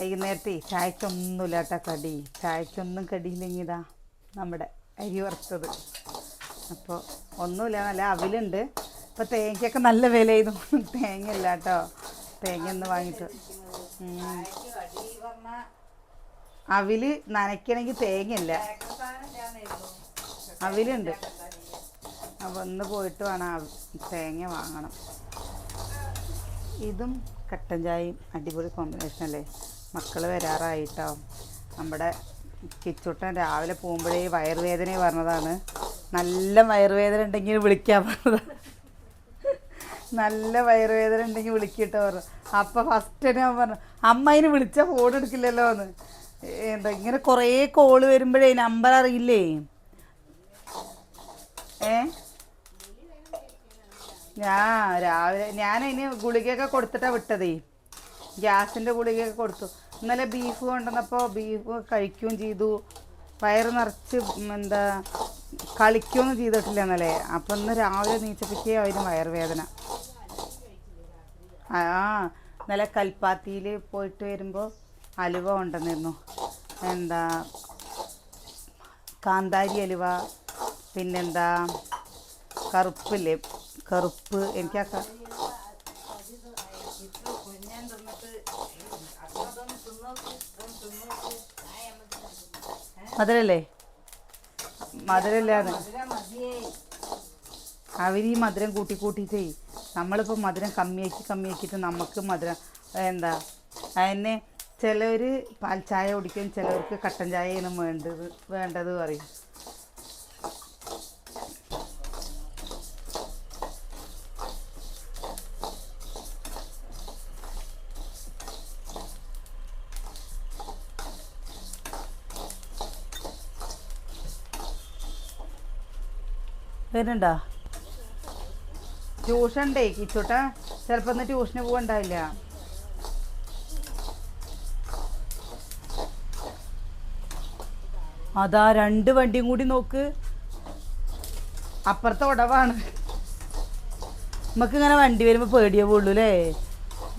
വൈകുന്നേരത്തെ ചായക്കൊന്നുമില്ല കേട്ടോ കടി. ചായക്കൊന്നും കടിയില്ലെങ്കിൽ ഇതാ നമ്മുടെ അരി വറുത്തത്. അപ്പോൾ ഒന്നുമില്ല, നല്ല അവിലുണ്ട്. ഇപ്പോൾ തേങ്ങയ്ക്കൊക്കെ നല്ല വില ചെയ്തു. തേങ്ങ ഇല്ല കേട്ടോ, തേങ്ങ ഒന്ന് വാങ്ങിയിട്ട്. അവില് നനയ്ക്കണമെങ്കിൽ തേങ്ങയില്ല, അവിലുണ്ട്. അപ്പോൾ ഒന്ന് പോയിട്ട് വേണം തേങ്ങ വാങ്ങണം. ഇതും കട്ടൻ ചായയും അടിപൊളി കോമ്പിനേഷൻ അല്ലേ. മക്കൾ വരാറായിട്ടോ. നമ്മുടെ കിച്ചുട്ടൻ രാവിലെ പോകുമ്പോഴേ വയറുവേദന പറഞ്ഞതാണ്. നല്ല വയറുവേദന ഉണ്ടെങ്കിൽ വിളിക്കാൻ പറഞ്ഞതാണ്. നല്ല വയറുവേദന ഉണ്ടെങ്കിൽ വിളിക്കിട്ടോ പറഞ്ഞു. അപ്പോൾ ഫസ്റ്റ് ഞാൻ പറഞ്ഞു അമ്മ അതിന് വിളിച്ചാൽ ഫോൺ എടുക്കില്ലല്ലോ എന്ന്. എന്താ ഇങ്ങനെ കുറേ കോള് വരുമ്പോഴേ നമ്പർ അറിയില്ലേ. ഞാനതിന് ഗുളികയൊക്കെ കൊടുത്തിട്ടാണ് വിട്ടതേ. ഗ്യാസിൻ്റെ ഗുളികയൊക്കെ കൊടുത്തു. ഇന്നലെ ബീഫ് കൊണ്ടുവന്നപ്പോൾ ബീഫ് കഴിക്കുകയും ചെയ്തു. വയറ് നിറച്ച് എന്താ കളിക്കുകയൊന്നും ചെയ്തിട്ടില്ല ഇന്നലെ. അപ്പം ഇന്ന് രാവിലെ നീച്ചപ്പോഴേ അതിന് വയറുവേദന. ഇന്നലെ കൽപ്പാത്തിയിൽ പോയിട്ട് വരുമ്പോൾ അലുവ കൊണ്ടുവന്നിരുന്നു. എന്താ കാന്താരി അലുവ, പിന്നെന്താ കറുപ്പില്ലേ, കറുപ്പ്. എനിക്കാ മധുരല്ലേ, മധുരമില്ലാതെ അവർ ഈ മധുരം കൂട്ടിയിട്ടേ നമ്മളിപ്പോൾ മധുരം കമ്മിയാക്കിയിട്ട് നമുക്ക് മധുരം എന്താ അതിനെ ചിലർ പാൽ ചായ കുടിക്കും, ചിലവർക്ക് കട്ടൻ ചായയാണ് വേണ്ടത് പറയും. വരുന്നുണ്ടോ? ട്യൂഷൻ ഉണ്ടേ കിച്ചോട്ട, ചിലപ്പോൾ ഇന്ന് ട്യൂഷന് പോകണ്ടാവില്ല. അതാ 2 വണ്ടിയും കൂടി നോക്ക്, അപ്പുറത്തെ ഉടവാണ്. നമുക്കിങ്ങനെ വണ്ടി വരുമ്പോൾ പേടിയാവുള്ളൂ അല്ലേ.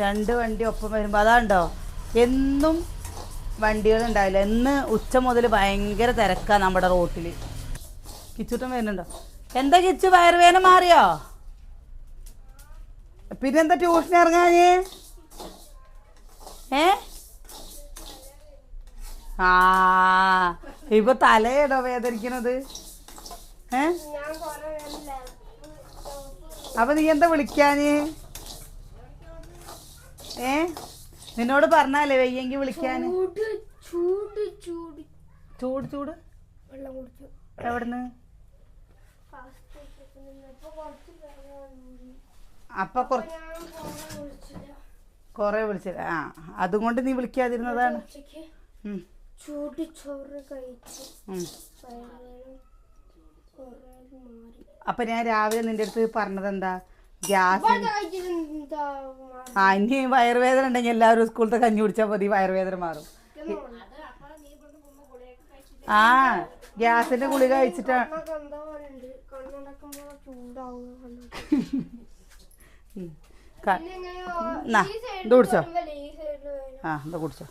2 വണ്ടി ഒപ്പം വരുമ്പോൾ അതാണ്ടോ, എന്നും വണ്ടികളുണ്ടാവില്ല. ഇന്ന് ഉച്ച മുതൽ ഭയങ്കര തിരക്കാണ് നമ്മുടെ റോട്ടിൽ. കിച്ചൂട്ടൻ വരുന്നുണ്ടോ? എന്താ കിച്ചു, വയറുവേദന മാറിയോ? പിന്നെന്താ ട്യൂഷൻ ഇറങ്ങാഞ്ഞേ? ഇപ്പൊ തലയാണോ വേദനിക്കണത്? അപ്പൊ നീ എന്താ വിളിക്കാന്? നിന്നോട് പറഞ്ഞാലേ വയ്യെങ്കിൽ വിളിക്കാന്. ചൂട് എവിടുന്ന്? അപ്പൊ കൊറേ വിളിച്ചില്ല. അതും കൊണ്ട് നീ വിളിക്കാതിരുന്നതാണ്. അപ്പൊ ഞാൻ രാവിലെ നിന്റെ അടുത്ത് പറഞ്ഞത് എന്താ, ഗ്യാസ് ഇനി വയറുവേദന ഉണ്ടെങ്കിൽ എല്ലാവരും സ്കൂളത്തെ കഞ്ഞി കുടിച്ചാൽ മതി, വയറുവേദന മാറും. ഗ്യാസിന്റെ ഗുളിക കഴിച്ചിട്ടാണ്. ഇത് കുടിച്ചോ, ഇത് കുടിച്ചോ.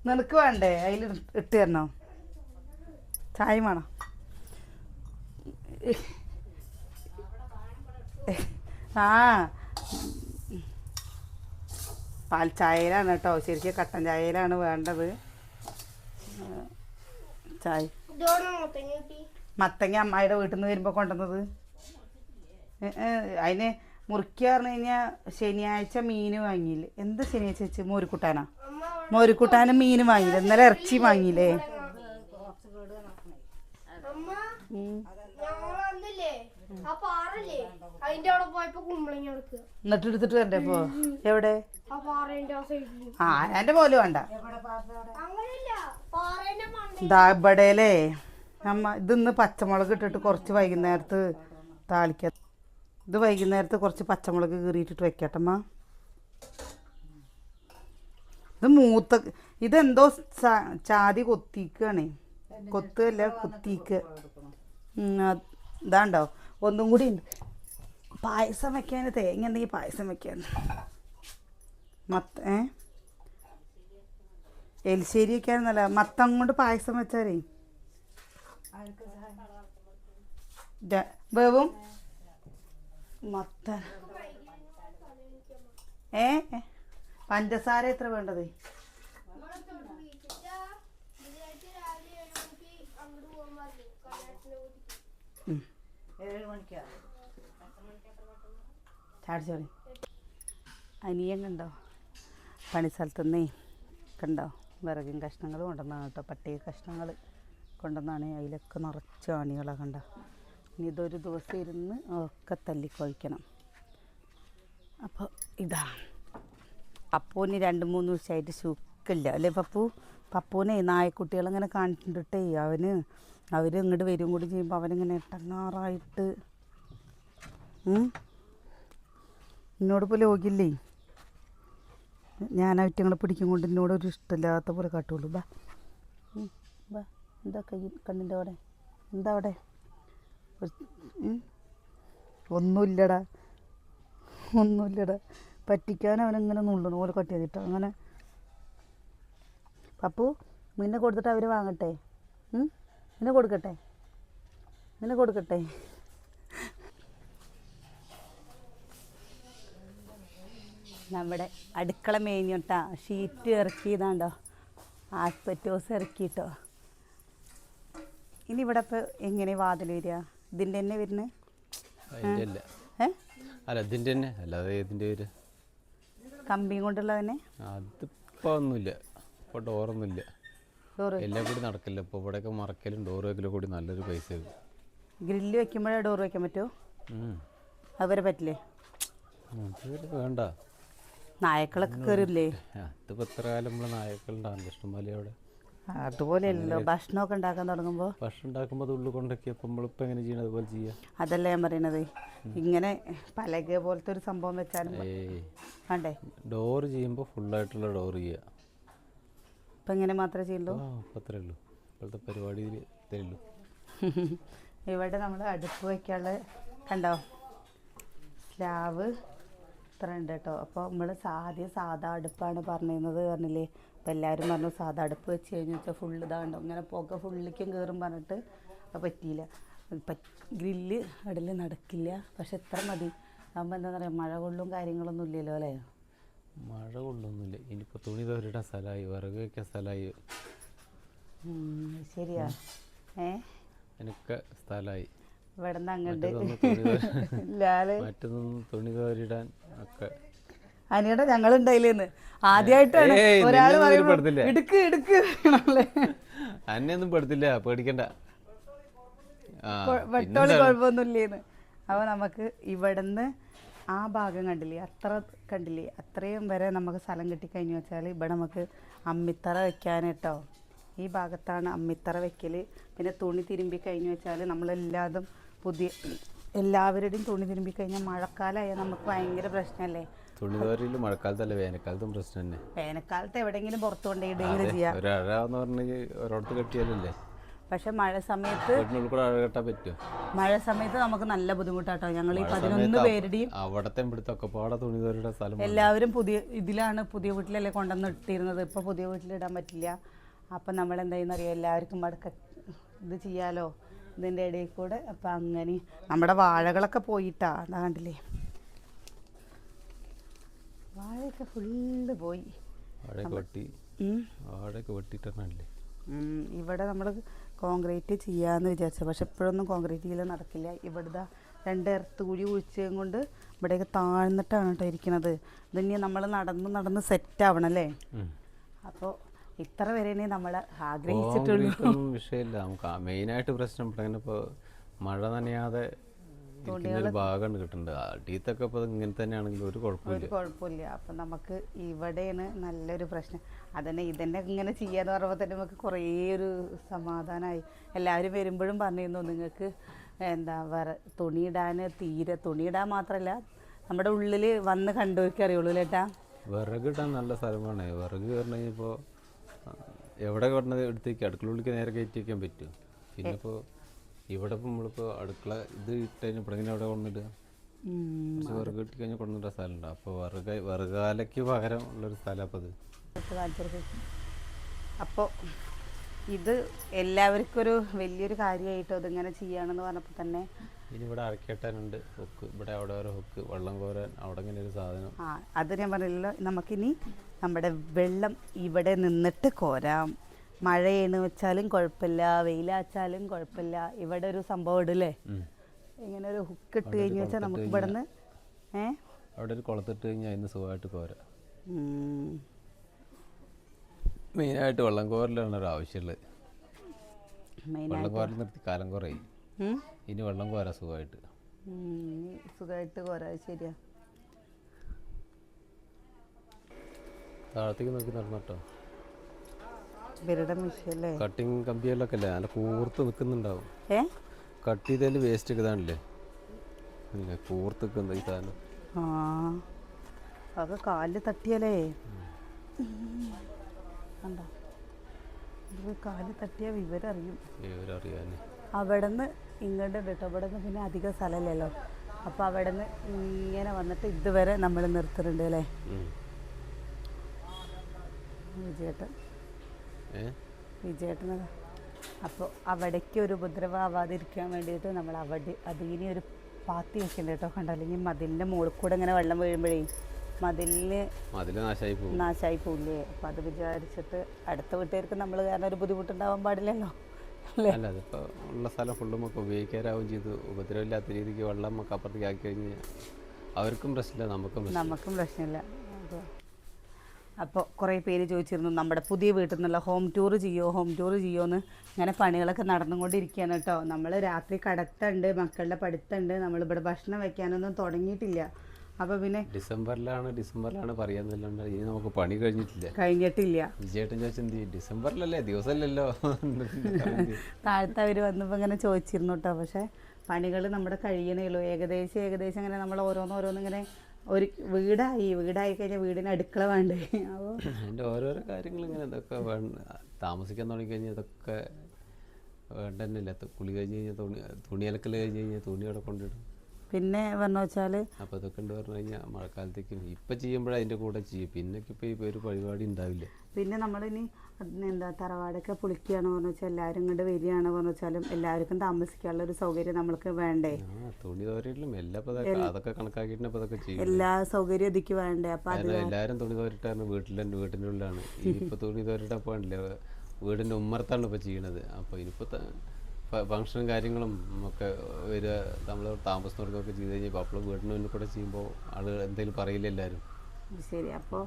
നിനക്ക് വേണ്ടേ അതിൽ ഇട്ട് തരണോ? ചായ വേണോ? പാൽ ചായയിലാണ് കേട്ടോ, ശരിക്കും കട്ടൻ ചായയിലാണ് വേണ്ടത്. ചായ മത്തങ്ങ അമ്മായിയുടെ വീട്ടിൽ നിന്ന് വരുമ്പോൾ കൊണ്ടുവന്നത്. അതിന് മുറിക്കുക പറഞ്ഞു കഴിഞ്ഞാൽ ശനിയാഴ്ച മീൻ വാങ്ങിയില്ലേ? എന്ത് ശനിയാഴ്ച വെച്ച് മോരുകൂട്ടാനാ? മോരുകൂട്ടാനും മീനും വാങ്ങിയില്ലേ? ഇന്നലെ ഇറച്ചി വാങ്ങിയില്ലേ? എന്നിട്ട് എടുത്തിട്ട് വരണ്ടേ ഇപ്പോ? എവിടെ? എന്റെ പോലെ വേണ്ട ഇവിടെയല്ലേ അമ്മ. ഇതിന്ന് പച്ചമുളക് ഇട്ടിട്ട് കുറച്ച് വൈകുന്നേരത്ത് താളിക്ക. ഇത് വൈകുന്നേരത്ത് കുറച്ച് പച്ചമുളക് കീറിയിട്ടിട്ട് വെക്കട്ടമ്മ. ഇത് ഇതെന്തോ ചാതി കൊത്തിക്കുകയാണേ. കൊത്തല്ല, കുത്തിക്കുക. ഇതാണ്ടോ, ഒന്നും കൂടി ഉണ്ട്. പായസം വെക്കാൻ തേങ്ങ എന്തെങ്കിലും പായസം വെക്കാൻ എലിശ്ശേരി വെക്കാനല്ല മത്തം കൊണ്ട് പായസം വെച്ചാലേ വേവും മത്തൻ പഞ്ചസാര എത്ര വേണ്ടത്? ചാടിച്ചോളി. അനിയൻ കണ്ടോ പണിസ്ഥലത്തുനിന്നേ കണ്ടോ വിറകും കഷ്ണങ്ങൾ കൊണ്ടുവന്നാണ് കേട്ടോ. പട്ടിക കഷ്ണങ്ങൾ കൊണ്ടുവന്നാണ്. അതിലൊക്കെ നിറച്ച് ആണികളാണ് കണ്ടോ. ഇനി ഇതൊരു ദിവസം ഇരുന്ന് ഒക്കെ തല്ലിക്കൊഴിക്കണം. അപ്പോൾ ഇതാ പപ്പൂന് 2-3 ദിവസമായിട്ട് സുഖമില്ല അല്ലേ പപ്പൂനെ നായക്കുട്ടികളിങ്ങനെ കാണിച്ചിട്ടേ അവർ ഇങ്ങോട്ട് വരും കൂടി ചെയ്യുമ്പോൾ അവനിങ്ങനെ ഇട്ടങ്ങാറായിട്ട് എന്നോടിപ്പോൾ ലോകില്ലേ. ഞാൻ അവറ്റങ്ങളെ പിടിക്കും കൊണ്ട് എന്നോടൊരു ഇഷ്ടമില്ലാത്ത പോലെ കാട്ടുള്ളൂ. ബാ എന്താ കൈ കണ്ണിൻ്റെ അവിടെ എന്താ അവിടെ ഒന്നുമില്ലടാ പറ്റിക്കാൻ അവനിങ്ങനെ നുള്ളണ പോലെ കട്ട് ചെയ്തിട്ടോ. അങ്ങനെ പപ്പു നിന്നെ കൊടുത്തിട്ട് അവർ വാങ്ങട്ടെ. നിന്നെ കൊടുക്കട്ടെ. നമ്മുടെ അടുക്കള മേഞ്ഞിട്ടാ ഷീറ്റ് ഇറക്കിയതാണ്ടോ, ആസ്പെറ്റോസ് ഇറക്കിയിട്ടോ. ഇനി ഇവിടെ ഇപ്പോൾ എങ്ങനെ വാതിൽ വരിക? ഇതിൻ്റെ തന്നെ വരുന്നത്? ഇതിൻ്റെ തന്നെ അല്ലാതെ ഇതിൻ്റെ പേര് കമ്പിയും കൊണ്ടുള്ള തന്നെ? അതിപ്പോൾ ഒന്നുമില്ല. ഇപ്പോൾ ഡോറൊന്നുമില്ല. എല്ലാം കൂടി നടക്കില്ല. ഇപ്പോൾ ഇവിടെയൊക്കെ മറക്കലും ഡോറ് വെക്കലും കൂടി നല്ലൊരു പൈസ. ഗ്രില്ല് വെക്കുമ്പോഴേ ഡോർ വെക്കാൻ പറ്റുമോ? അതുവരെ പറ്റില്ലേ? വേണ്ട, നായക്കളൊക്കെ കയറില്ലേ? അതിപ്പോൾ എത്ര കാലം നമ്മൾ നായക്കളുണ്ടാകും ഇഷ്ടംപോലെ അവിടെ. അതുപോലെയല്ലോ ഭക്ഷണമൊക്കെ ഉണ്ടാക്കാൻ തുടങ്ങുമ്പോൾ. ഭക്ഷണം ഉണ്ടാക്കുമ്പോൾ അത് ഉള്ളിൽ കൊണ്ടൊക്കെ അപ്പം നമ്മളിപ്പോൾ എങ്ങനെ ചെയ്യണം അതുപോലെ ചെയ്യാം. അതല്ല ഞാൻ പറയണത്. ഇങ്ങനെ പലക പോലത്തെ ഒരു സംഭവം വെച്ചാലും വേണ്ടേ? ഡോറ് ചെയ്യുമ്പോൾ ഫുള്ളായിട്ടുള്ള ഡോറ് ചെയ്യുക. ഇപ്പം ഇങ്ങനെ മാത്രമേ ചെയ്യുള്ളൂ? അത്രേ ഉള്ളൂ. ഇപ്പോഴത്തെ പരിപാടി ഇത്രേ ഉള്ളൂ. ഇവിടെ നമ്മൾ അടുപ്പ് വയ്ക്കാനുള്ള കണ്ടോ സ്ലാവ് ഇത്ര ഉണ്ട് കേട്ടോ. അപ്പോൾ നമ്മൾ സാധാ അടുപ്പാണ് പറഞ്ഞില്ലേ. അപ്പോൾ എല്ലാവരും പറഞ്ഞു സാധാ അടുപ്പ് വെച്ച് കഴിഞ്ഞ് വെച്ചാൽ ഫുള്ള് ഇതാണ്ടോ ഇങ്ങനെ പുക ഫുള്ളിക്കും കയറും പറഞ്ഞിട്ട് അത് പറ്റിയില്ല. ഗ്രില്ല് ഇടയിൽ നടക്കില്ല. പക്ഷെ എത്ര മതി ആകുമ്പോൾ എന്താ പറയുക, മഴ കൊള്ളും കാര്യങ്ങളൊന്നും ഇല്ലല്ലോ അല്ലേ? മഴ കൊള്ളൊന്നുമില്ല. ഇനിയിപ്പോൾ തുണി തോരിടാൻ സ്ഥലമായി, വിറക് വയ്ക്കാൻ സ്ഥലമായി. ശരിയാ. എനിക്ക് സ്ഥലമായി. ഇവിടെ നിന്ന് അങ്ങോട്ട് മറ്റൊന്നും തുണി തോരിടാൻ ഒക്കെ. അനിയുടെ ഞങ്ങളുണ്ടായില്ലേന്ന് ആദ്യമായിട്ടാണ് ഒരാൾ അന്നെയൊന്നും പെടുത്തില്ല, പേടിക്കണ്ട. വെട്ടോളി കുഴപ്പമൊന്നുമില്ലേന്ന്. അപ്പോൾ നമുക്ക് ഇവിടുന്ന് ആ ഭാഗം കണ്ടില്ലേ അത്രയും വരെ നമുക്ക് സ്ഥലം കിട്ടിക്കഴിഞ്ഞു വെച്ചാൽ ഇവിടെ നമുക്ക് അമ്മിത്തറ വെക്കാൻ കേട്ടോ. ഈ ഭാഗത്താണ് അമ്മിത്തറ വെക്കൽ. പിന്നെ തുണി തിരുമ്പി കഴിഞ്ഞു വെച്ചാൽ എല്ലാവരുടെയും തുണി തിരുമ്പി കഴിഞ്ഞാൽ മഴക്കാലമായാൽ നമുക്ക് ഭയങ്കര പ്രശ്നമല്ലേ? തുണി തോരയിൽ മഴക്കാലത്തല്ല വേനൽക്കാലത്തും പ്രശ്നം തന്നെ. വേനൽക്കാലത്ത് എവിടെയെങ്കിലും പുറത്തു കൊണ്ടുപോയിടുകയും ചെയ്യാം. ഒരിടത്ത് കെട്ടിയാലല്ലേ. പക്ഷെ മഴ സമയത്ത് നമുക്ക് നല്ല ബുദ്ധിമുട്ടാട്ടോ. ഞങ്ങൾ ഈ 11 പേരുടെയും അവിടത്തെ എല്ലാവരും പുതിയ വീട്ടിലല്ലേ കൊണ്ടുവന്ന് ഇട്ടിരുന്നത്. ഇപ്പോൾ പുതിയ വീട്ടിലിടാൻ പറ്റില്ല. അപ്പം നമ്മൾ എന്തായെന്നറിയാം, എല്ലാവർക്കും ഇത് ചെയ്യാലോ ഇതിൻ്റെ ഇടയിൽ കൂടെ. അപ്പം അങ്ങനെ നമ്മുടെ വാഴകളൊക്കെ പോയിട്ടാ. അതാ കണ്ടില്ലേ, വാഴയൊക്കെ ഫുള്ള് പോയി. ഇവിടെ നമ്മൾ കോൺക്രീറ്റ് ചെയ്യാമെന്ന് വിചാരിച്ചു. പക്ഷെ ഇപ്പോഴൊന്നും കോൺക്രീറ്റ് ചെയ്യൽ നടക്കില്ല. ഇവിടുത്തെ 2 എർത്ത് കുഴി കുഴിച്ചതും കൊണ്ട് ഇവിടെയൊക്കെ താഴ്ന്നിട്ടാണ് കേട്ടോ ഇരിക്കുന്നത്. ഇതിനി നമ്മൾ നടന്ന് സെറ്റ് ആവണം അല്ലേ? അപ്പോൾ ഇത്ര വരെ നമ്മൾ ആഗ്രഹിച്ചിട്ടുള്ളൂ. വിഷയമില്ല. നമുക്ക് മെയിനായിട്ട് പ്രശ്നം ഇപ്പോൾ മഴ നനയാതെ ഭാഗമാണ് കിട്ടുന്നത്. അടിയത്തൊക്കെ ഇപ്പോൾ ഇങ്ങനെ തന്നെയാണെങ്കിൽ ഒരു കുഴപ്പമില്ല. അപ്പം നമുക്ക് ഇവിടെയാണ് നല്ലൊരു പ്രശ്നം. ഇതന്നെ ഇങ്ങനെ ചെയ്യാന്ന് പറയുമ്പോൾ തന്നെ നമുക്ക് കുറേ ഒരു സമാധാനമായി. എല്ലാവരും വരുമ്പോഴും പറഞ്ഞിരുന്നു നിങ്ങൾക്ക് തുണിയിടാൻ മാത്രമല്ല നമ്മുടെ ഉള്ളിൽ വന്ന് കണ്ടുപോയിക്കേ അറിയുള്ളൂ ചേട്ടാ. വിറകിടാൻ നല്ല സ്ഥലമാണ്. വിറക് പറഞ്ഞു കഴിഞ്ഞപ്പോൾ എവിടെ പറഞ്ഞത് എടുത്തേക്ക് അടുക്കളയിലേക്ക് നേരെ കയറ്റി വയ്ക്കാൻ പറ്റും. പിന്നെ ഇപ്പോൾ ഇവിടെ ഇപ്പം നമ്മളിപ്പോൾ അടുക്കള ഇത് ഇട്ട് കഴിഞ്ഞപ്പോൾ ഇങ്ങനെ അവിടെ കൊണ്ടിടുക കുറച്ച് വിറക് കിട്ടി കഴിഞ്ഞാൽ കൊണ്ടുവന്ന സ്ഥലമുണ്ട്. അപ്പോൾ വിറകാലയ്ക്ക് പകരം ഉള്ളൊരു സ്ഥലം അപ്പോൾ അത്. അപ്പോൾ ഇത് എല്ലാവർക്കും ഒരു വലിയൊരു കാര്യമായിട്ടോ ഇതിങ്ങനെ ചെയ്യുകയാണെന്ന് പറഞ്ഞപ്പോൾ തന്നെ. ഇനി ഇവിടെ അരക്കേട്ടാനുണ്ട് ഹുക്ക്, ഇവിടെ അവിടെ ഓരോ ഹുക്ക്, വെള്ളം കോരാൻ അവിടെ ഇങ്ങനെ ഒരു സാധനം. അത് ഞാൻ പറഞ്ഞില്ലല്ലോ. നമുക്കിനി നമ്മുടെ വെള്ളം ഇവിടെ നിന്നിട്ട് കോരാം. മഴയെന്ന് വെച്ചാലും കുഴപ്പമില്ല, വെയിലാച്ചാലും കുഴപ്പമില്ല. ഇവിടെ ഒരു സംഭവം ഇടല്ലേ, ഇങ്ങനെ ഒരു ഹുക്ക് ഇട്ട് കഴിഞ്ഞ് വെച്ചാൽ നമുക്ക് ഇവിടെ നിന്ന് അവിടെ ഒരു കുളത്തിട്ട് കഴിഞ്ഞാൽ അതിന് സുഖമായിട്ട് കോരാം. മെയിനായിട്ട് വെള്ളം കോരലാണ് ഒരു ആവശ്യമുള്ളത്. വെള്ളം കോരൽ നിർത്തി കാലം കുറയും. ഇനി വെള്ളം കോരാ സുഖമായിട്ട് കോരാ. ശരിയാ. താഴത്തേക്ക് നോക്കി നടന്നോട്ടോ. കട്ടിങ് കമ്പികളിലൊക്കെ അല്ലേ നല്ല കൂർത്ത് നിൽക്കുന്നുണ്ടാവും. കട്ട് ചെയ്തതിൻ്റെ വേസ്റ്റ് ഒക്കെ ഇതാണല്ലേ കൂർത്ത് നിൽക്കുന്നത് ഈ സാധനം. അത് കാലിൽ തട്ടിയാലേ കണ്ടോ, കാല് തട്ടിയ വിവരറിയും. അവിടെ നിന്ന് ഇങ്ങോട്ട് കേട്ടോ. അവിടെ നിന്ന് പിന്നെ അധികം സ്ഥലമല്ലല്ലോ. അപ്പോൾ അവിടെ നിന്ന് ഇങ്ങനെ വന്നിട്ട് ഇതുവരെ നമ്മൾ നിർത്തുന്നുണ്ട് അല്ലേ വിജയേട്ടനതാ. അപ്പോൾ അവിടേക്ക് ഒരു ഉപദ്രവമാവാതിരിക്കാൻ വേണ്ടിയിട്ട് നമ്മൾ അവിടെ അതിന് ഒരു പാത്തി വെക്കുന്നുണ്ട് കേട്ടോ. കണ്ടോ, അല്ലെങ്കിൽ മതിലിൻ്റെ മുകളിൽ കൂടെ ഇങ്ങനെ വെള്ളം വീഴുമ്പോഴേ മതിലിന് നാശമായി പോവില്ലേ. അപ്പം അത് വിചാരിച്ചിട്ട് അടുത്ത വീട്ടുകാർക്ക് നമ്മൾ കാരണം ഒരു ബുദ്ധിമുട്ടുണ്ടാവാൻ പാടില്ലല്ലോ അല്ലേ. അല്ല, അതിപ്പോൾ ഉള്ള സ്ഥലം ഫുള്ളും ഒക്കെ ഉപയോഗിക്കാനാവും ചെയ്തു. ഉപദ്രവമില്ലാത്ത രീതിക്ക് വെള്ളം ഒക്കെ അപ്പുറത്തേക്ക് ആക്കി കഴിഞ്ഞാൽ അവർക്കും പ്രശ്നമില്ല, നമുക്കും പ്രശ്നമില്ല. അപ്പോൾ കുറേ പേര് ചോദിച്ചിരുന്നു നമ്മുടെ പുതിയ വീട്ടിൽ നിന്നുള്ള ഹോം ടൂർ ചെയ്യുമോയെന്ന്. ഇങ്ങനെ പണികളൊക്കെ നടന്നുകൊണ്ടിരിക്കുകയാണ് കേട്ടോ. നമ്മൾ രാത്രി കടത്തുണ്ട്, മക്കളുടെ പഠിത്തമുണ്ട്, നമ്മളിവിടെ ഭക്ഷണം വെക്കാനൊന്നും തുടങ്ങിയിട്ടില്ല. അപ്പോൾ പിന്നെ ഡിസംബറിലാണ് പറയാന്നില്ല. ഇനി നമുക്ക് പണി കഴിഞ്ഞിട്ടില്ല. വിജയേട്ടൻ ചോദിച്ചെന്ത് ഡിസംബറിലല്ലേ, ദിവസമല്ലല്ലോ. താഴത്തെ അവർ വന്നപ്പോൾ ഇങ്ങനെ ചോദിച്ചിരുന്നു കേട്ടോ. പക്ഷേ പണികൾ നമ്മുടെ കഴിയണേ ഉള്ളൂ. ഏകദേശം ഇങ്ങനെ നമ്മൾ ഓരോന്നിങ്ങനെ ഒരു വീടായി കഴിഞ്ഞാൽ വീടിന് അടുക്കള വേണ്ടേ. അപ്പോൾ അതിൻ്റെ ഓരോരോ കാര്യങ്ങൾ ഇങ്ങനെ ഇതൊക്കെ താമസിക്കാൻ തുടങ്ങിക്കഴിഞ്ഞാൽ ഇതൊക്കെ വേണ്ട തന്നെയില്ല. കുളി കഴിഞ്ഞ് കഴിഞ്ഞാൽ തുണി അലക്കൽ കഴിഞ്ഞ് കഴിഞ്ഞാൽ തുണി അവിടെ കൊണ്ടിടും. പിന്നെ പറഞ്ഞു വെച്ചാൽ അപ്പോൾ ഇതൊക്കെ ഉണ്ട് പറഞ്ഞു കഴിഞ്ഞാൽ മഴക്കാലത്തേക്കും ഇപ്പം ചെയ്യുമ്പോഴേ അതിൻ്റെ കൂടെ ചെയ്യും. പിന്നൊക്കെ ഇപ്പോൾ ഒരു പരിപാടി ഉണ്ടാവില്ല. പിന്നെ നമ്മളിനി തറവാടൊക്കെ പൊളിക്കുകയാണ് പറഞ്ഞു വെച്ചാൽ എല്ലാവരും ഇങ്ങോട്ട് വരികയാണ് പറഞ്ഞു വെച്ചാലും എല്ലാവർക്കും താമസിക്കാനുള്ള ഒരു സൗകര്യം നമ്മൾക്ക് വേണ്ടേ. തുണി തോരയിലും അതൊക്കെ കണക്കാക്കിയിട്ട് അതൊക്കെ ചെയ്യും. എല്ലാ സൗകര്യം ഇതിക്ക് വേണ്ടേ. അപ്പം എല്ലാവരും തുണി തോരിട്ടാണ് വീട്ടിൻ്റെ ഉള്ളിലാണ്. ഇനിയിപ്പോൾ തുണി തോരിട്ടാൽ പോകണ്ടില്ല, വീടിൻ്റെ ഉമ്മർത്താണ് ഇപ്പോൾ ചെയ്യണത്. അപ്പോൾ ഇനിയിപ്പോൾ ഫംഗ്ഷനും കാര്യങ്ങളും ഒക്കെ വരിക നമ്മൾ താമസത്തിനൊക്കെ ചെയ്ത് കഴിഞ്ഞാൽ അപ്പോൾ വീടിന് മുന്നിൽ കൂടെ ചെയ്യുമ്പോൾ ആളുകൾ എന്തെങ്കിലും പറയില്ല എല്ലാവരും. ശരി. അപ്പോൾ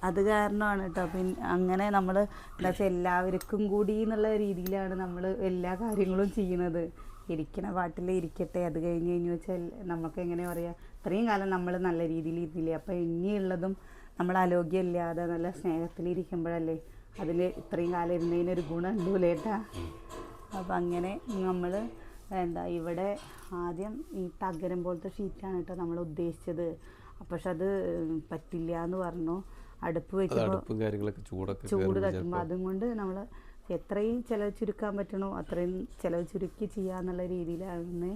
അത് കാരണമാണ് കേട്ടോ. പിന്നെ അങ്ങനെ നമ്മൾ എന്താ വെച്ചാൽ എല്ലാവർക്കും കൂടി എന്നുള്ള രീതിയിലാണ് നമ്മൾ എല്ലാ കാര്യങ്ങളും ചെയ്യുന്നത്. ഇരിക്കണ പാട്ടിൽ ഇരിക്കട്ടെ, അത് കഴിഞ്ഞ് വെച്ചാൽ നമുക്ക് എങ്ങനെ പറയുക, ഇത്രയും കാലം നമ്മൾ നല്ല രീതിയിൽ ഇരുന്നില്ലേ. അപ്പോൾ ഇനിയുള്ളതും നമ്മൾ ആരോഗ്യമില്ലാതെ നല്ല സ്നേഹത്തിലിരിക്കുമ്പോഴല്ലേ അതിൽ ഇത്രയും കാലം ഇരുന്നതിനൊരു ഗുണം ഉണ്ടല്ലേ ഏട്ടാ. അപ്പം അങ്ങനെ നമ്മൾ ഇവിടെ ആദ്യം ഈ തകരം പോലത്തെ ഷീറ്റാണ് കേട്ടോ നമ്മൾ ഉദ്ദേശിച്ചത്. പക്ഷെ അത് പറ്റില്ല എന്ന് പറഞ്ഞു. അടുപ്പ് വെക്കുമ്പോൾ ചൂട് തട്ടുമ്പോൾ അതും കൊണ്ട് നമ്മൾ എത്രയും ചിലവ് ചുരുക്കാൻ പറ്റണോ അത്രയും ചിലവ് ചുരുക്കി ചെയ്യാന്നുള്ള രീതിയിലാണ്.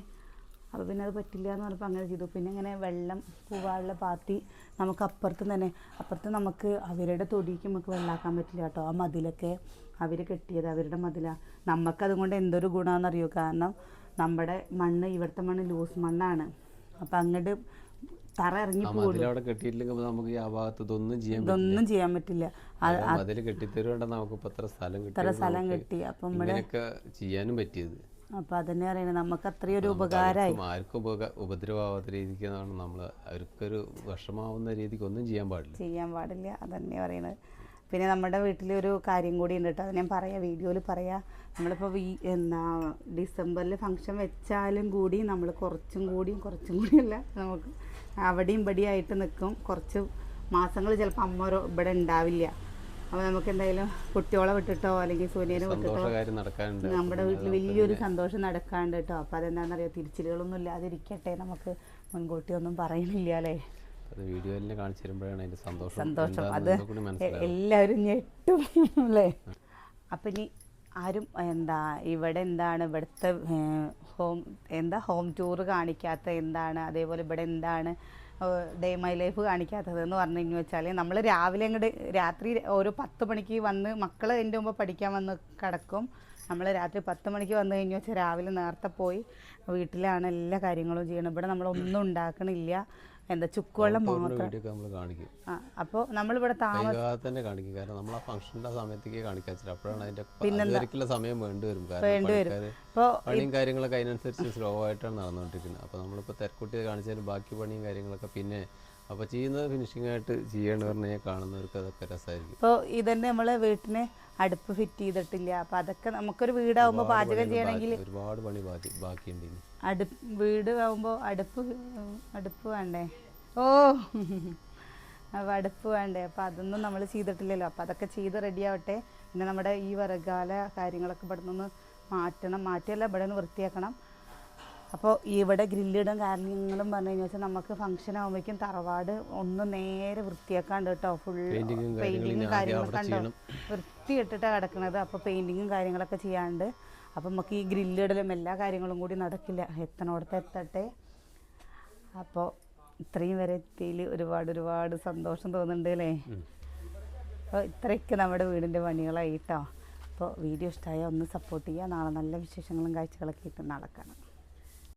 അപ്പോൾ പിന്നെ അത് പറ്റില്ല എന്ന് പറഞ്ഞപ്പോൾ അങ്ങനെ ചെയ്തു. പിന്നെ ഇങ്ങനെ വെള്ളം പൂവാനുള്ള പാത്തി നമുക്ക് അപ്പുറത്ത് നമുക്ക് അവരുടെ തൊടിക്ക് നമുക്ക് വെള്ളമാക്കാൻ പറ്റില്ല കേട്ടോ. ആ മതിലൊക്കെ അവർ കെട്ടിയത് അവരുടെ മതിലാണ്. നമുക്കതുകൊണ്ട് എന്തൊരു ഗുണമെന്നറിയോ, കാരണം നമ്മുടെ മണ്ണ് ഇവിടുത്തെ മണ്ണ് ലൂസ് മണ്ണാണ്. അപ്പം അങ്ങോട്ട് തറ ഇറങ്ങി പോകും. ഇതൊന്നും ചെയ്യാൻ പറ്റില്ല. സ്ഥലം കിട്ടി. അപ്പം ചെയ്യാനും പറ്റിയത്. അപ്പം അതന്നെ അറിയണത് നമുക്ക് അത്രയും ഒരു ഉപകാരമായി. ആർക്കും ഉപദ്രവമാവാത്ത രീതിക്ക് നമ്മൾ അവർക്കൊരു വിഷമാവുന്ന രീതിക്ക് ഒന്നും ചെയ്യാൻ പാടില്ല. അതന്നെ പറയണത്. പിന്നെ നമ്മുടെ വീട്ടിലൊരു കാര്യം കൂടി ഉണ്ട് കേട്ടോ. അത് ഞാൻ പറയാം, വീഡിയോയിൽ പറയാം. നമ്മളിപ്പോൾ ഡിസംബറിൽ ഫംഗ്ഷൻ വെച്ചാലും കൂടി നമ്മൾ കുറച്ചും കൂടിയല്ല നമുക്ക് അവിടെയും ഇവിടെയായിട്ട് നിൽക്കും. കുറച്ച് മാസങ്ങൾ ചിലപ്പോൾ അമ്മ ഇവിടെ ഉണ്ടാവില്ല. അപ്പോൾ നമുക്ക് എന്തായാലും കുട്ടിയോളെ വിട്ടിട്ടോ അല്ലെങ്കിൽ സൂര്യനെ വിട്ടിട്ടോ നമ്മുടെ വീട്ടിൽ വലിയൊരു സന്തോഷം നടക്കാണ്ട് കേട്ടോ. അപ്പോൾ അതെന്താണെന്നറിയോ, തിരിച്ചിലുകളൊന്നും ഇല്ലാതിരിക്കട്ടെ. നമുക്ക് മുൻകൂട്ടി ഒന്നും പറയണില്ല അല്ലേ. സന്തോഷം അത് എല്ലാവരും ഞെട്ടും അല്ലേ. അപ്പം ഇനി ആരും ഇവിടെ ഇവിടുത്തെ ഹോം ടൂർ കാണിക്കാത്ത എന്താണ്, അതേപോലെ ഇവിടെ എന്താണ് ഡേ മൈ ലൈഫ് കാണിക്കാത്തത് എന്ന് പറഞ്ഞു കഴിഞ്ഞു വെച്ചാൽ, നമ്മൾ രാവിലെ അങ്ങോട്ട് രാത്രി ഒരു 10 മണിക്ക് വന്ന് മക്കൾ എൻ്റെ മുമ്പ് പഠിക്കാൻ വന്ന് കിടക്കും. നമ്മൾ രാത്രി 10 മണിക്ക് വന്നു കഴിഞ്ഞു വെച്ചാൽ രാവിലെ നേരത്തെ പോയി വീട്ടിലാണ് എല്ലാ കാര്യങ്ങളും ചെയ്യണം. ഇവിടെ നമ്മളൊന്നും ഉണ്ടാക്കണില്ല, എന്താ ചുക്കുവെള്ളം മാത്രം. അപ്പോൾ നമ്മളിവിടെ തന്നെ കാണിക്കും, കാരണം നമ്മൾ ആ ഫംഗ്ഷൻ്റെ സമയത്തേക്ക് കാണിക്കാച്ചില്ല. അപ്പോഴാണ് അതിൻ്റെ സമയം വേണ്ടി വരും. പണിയും കാര്യങ്ങളൊക്കെ അതിനനുസരിച്ച് സ്ലോ ആയിട്ടാണ് നടന്നുകൊണ്ടിരിക്കുന്നത്. അപ്പോൾ നമ്മളിപ്പോൾ തിരക്കുട്ടി കാണിച്ചാലും ബാക്കി പണിയും കാര്യങ്ങളൊക്കെ പിന്നെ അപ്പോൾ ചെയ്യുന്നത് ഫിനിഷിംഗ് ആയിട്ട് ചെയ്യേണ്ടി പറഞ്ഞാൽ കാണുന്നവർക്ക് അതൊക്കെ രസമായിരിക്കും. ഇപ്പോൾ ഇതന്നെ നമ്മൾ വീട്ടിന് അടുപ്പ് ഫിറ്റ് ചെയ്തിട്ടില്ല. അപ്പോൾ അതൊക്കെ നമുക്കൊരു വീടാകുമ്പോൾ പാചകം ചെയ്യണമെങ്കിൽ ഒരുപാട് പണി ബാക്കിയുണ്ട്. വീട് ആകുമ്പോൾ അടുപ്പ് വേണ്ടേ? അപ്പോൾ അടുപ്പ് വേണ്ടേ? അപ്പോൾ അതൊന്നും നമ്മൾ ചെയ്തിട്ടില്ലല്ലോ. അപ്പോൾ അതൊക്കെ ചെയ്ത് റെഡി ആവട്ടെ. പിന്നെ നമ്മുടെ ഈ വിറകാല കാര്യങ്ങളൊക്കെ ഇവിടെ നിന്ന് മാറ്റിയല്ല ഇവിടെ നിന്ന് വൃത്തിയാക്കണം. അപ്പോൾ ഇവിടെ ഗ്രില്ലിടും കാര്യങ്ങളും പറഞ്ഞു കഴിഞ്ഞാൽ നമുക്ക് ഫംഗ്ഷൻ ആകുമ്പോഴേക്കും തറവാട് ഒന്ന് നേരെ വൃത്തിയാക്കാണ്ട് കേട്ടോ. ഫുൾ പെയിൻറ്റിങ്ങും കാര്യങ്ങളൊക്കെ ഉണ്ടോ വൃത്തിയിട്ടിട്ടാണ് കിടക്കുന്നത്. അപ്പോൾ പെയിൻറ്റിങ്ങും കാര്യങ്ങളൊക്കെ ചെയ്യാണ്ട് അപ്പം നമുക്ക് ഈ ഗ്രില്ലിടലും എല്ലാ കാര്യങ്ങളും കൂടി നടക്കില്ല. എത്തണോടത്ത് എത്തട്ടെ. അപ്പോൾ ഇത്രയും വരെ എത്തിയിൽ ഒരുപാട് സന്തോഷം തോന്നുന്നുണ്ട് അല്ലേ? അപ്പോൾ ഇത്രയൊക്കെ നമ്മുടെ വീടിൻ്റെ പണികളായി കേട്ടോ. അപ്പോൾ വീഡിയോ ഇഷ്ടമായ ഒന്ന് സപ്പോർട്ട് ചെയ്യുക. നാളെ നല്ല വിശേഷങ്ങളും കാഴ്ചകളൊക്കെ ഇട്ട് നാളെ കാണാം.